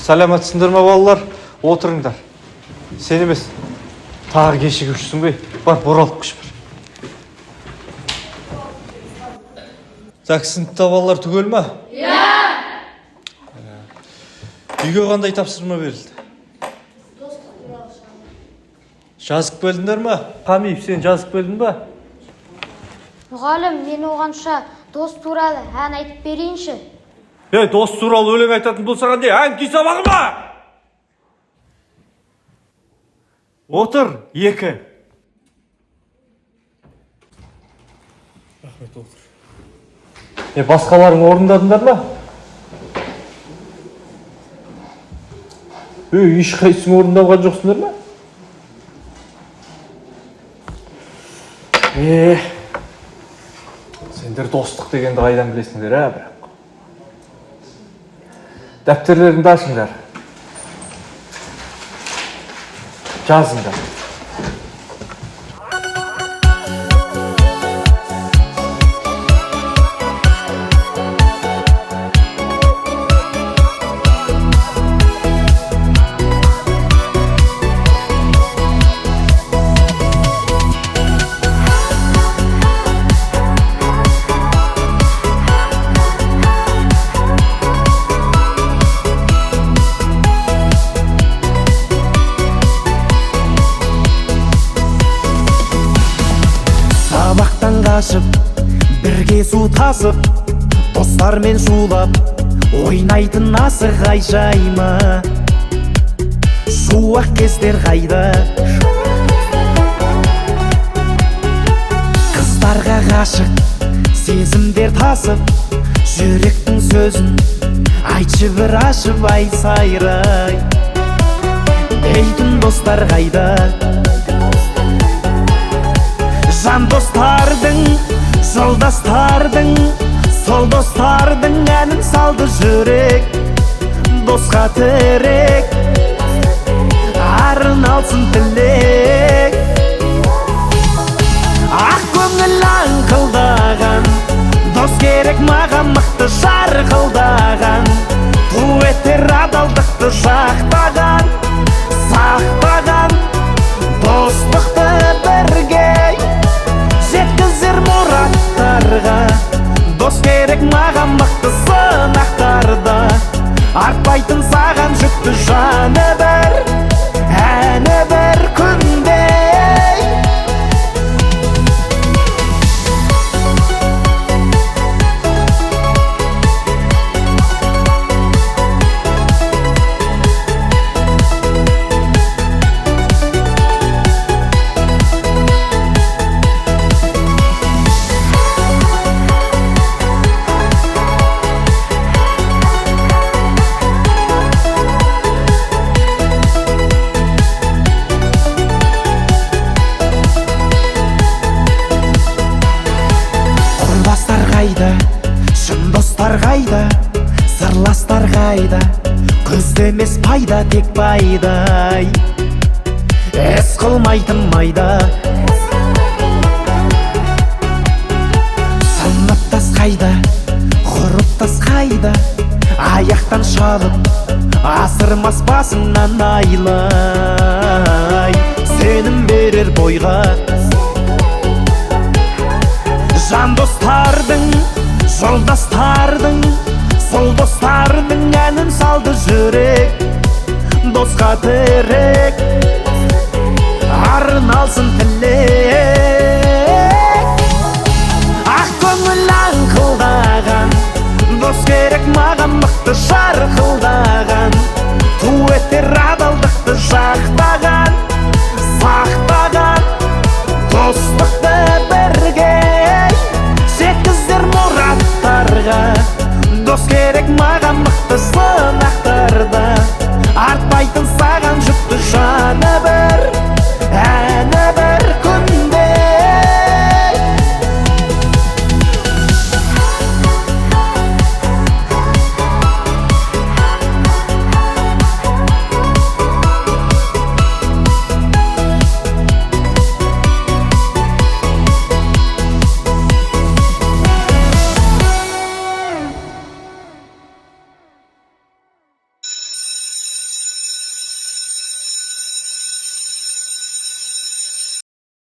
Саламатсыңдар ма балалар? Отырыңдар. Сен емес. Тағы кешігушісің бе? Бар, боралып күш бір. Так, сыныпта балалар түгел ма? Иә. Үйге қандай тапсырма берілді? Жазып бөлдіңдер ма? Қамиев, сен жазып бөлдің ба? Мұғалім, мен оғанша дос туралы ән айтып берейінші. Дос туралы өлең айтатын болсаң не, ән күй сабағы ма? Отыр, 2. Рахмет, отыр. Басқаларың орындадыңдар ма? Ешқайсың орындауға жоқсыңдар ма? Сендер достық дегенді қайдан білесіңдер, бірақ? Дәптерлеріңді ашыңдар. Жазыңдар. Бірге су тасып, достармен шулап, ойнайтын асық айжаймы. Шуақ кездер қайда? Қыздарға ғашық, сезімдер тасып, жүректің сөзін айтшы бір ашып ай сайрай. Дейтін достар қайда? Жан достардың, жолдастардың, сол достардың әнін салды жүрек. Досқа тірек, арын алсын тілек. Ақ көңіл аңқылдаған, дос керек маған мықты жарқылдаған. Дуэттер адалдықты жақтаған, сақтаған, достықты бірге жеткізер мұраттарға. Дос керек маған мықты сынақтарда, артпайтын саған жүкті жаны бір, әні бір күнде. Шын достар қайда, сырластар қайда, көзді емес пайда тек пайдай. Әс қылмайтын майда, сыныптас қайда, ғұрыптас қайда, аяқтан шалып, асырмас басыңнан айлай. Сенім берер бойға жан достардың, жолдастардың, сол достардың әнін салды жүрек. Досқа тірек,